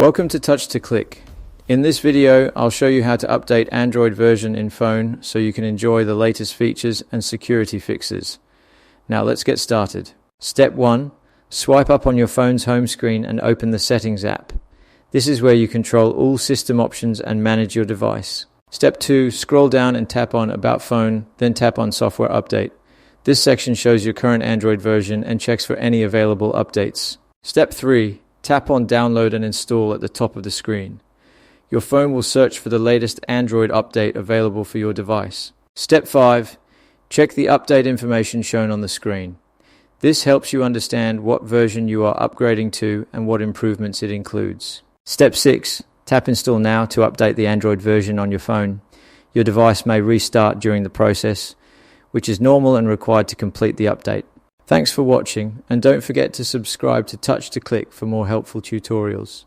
Welcome to Touch to Click. In this video, I'll show you how to update Android version in phone so you can enjoy the latest features and security fixes. Now let's get started. Step 1. Swipe up on your phone's home screen and open the Settings app. This is where you control all system options and manage your device. Step 2. Scroll down and tap on About Phone, then tap on Software Update. This section shows your current Android version and checks for any available updates. Step 3. Tap on Download and Install at the top of the screen. Your phone will search for the latest Android update available for your device. Step 5. Check the update information shown on the screen. This helps you understand what version you are upgrading to and what improvements it includes. Step 6. Tap Install Now to update the Android version on your phone. Your device may restart during the process, which is normal and required to complete the update. Thanks for watching, and don't forget to subscribe to Touch to Click for more helpful tutorials.